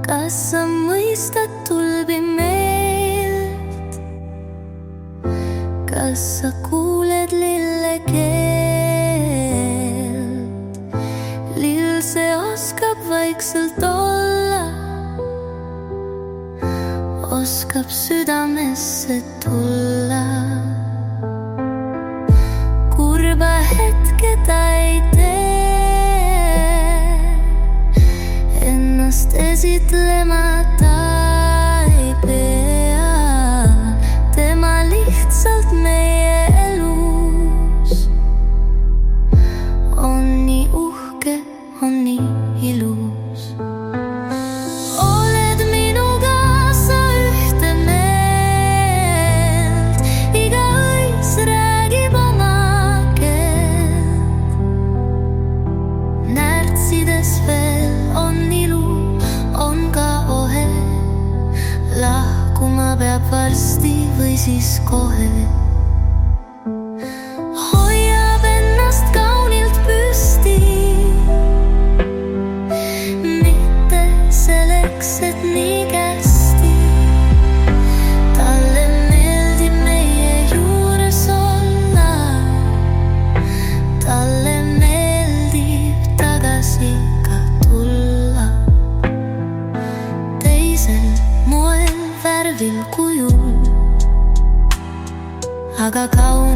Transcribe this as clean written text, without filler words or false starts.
kas sa mõistad tulbi meelt? Kas sa kuuled lille keelt? Lill, see oskab vaikselt olla, oskab südamesse tulla. Kurba hetke ta ei tee, ennast esitlema ta ei pea. Tema lihtsalt meie elus on nii uhke, on nii ilus. Oled minuga sa ühte meelt, iga õis räägib oma keelt. Närtsides veel on ilu, on ka ohe, lahkuma peab varsti või siis kohe. Hoiab ennast kaunilt püsti, mitte selleks, et nii kästi. Talle meeldib meie juures olla, talle meeldib tagasi ka tulla. Teisel moel, värvil, kujul, aga kaua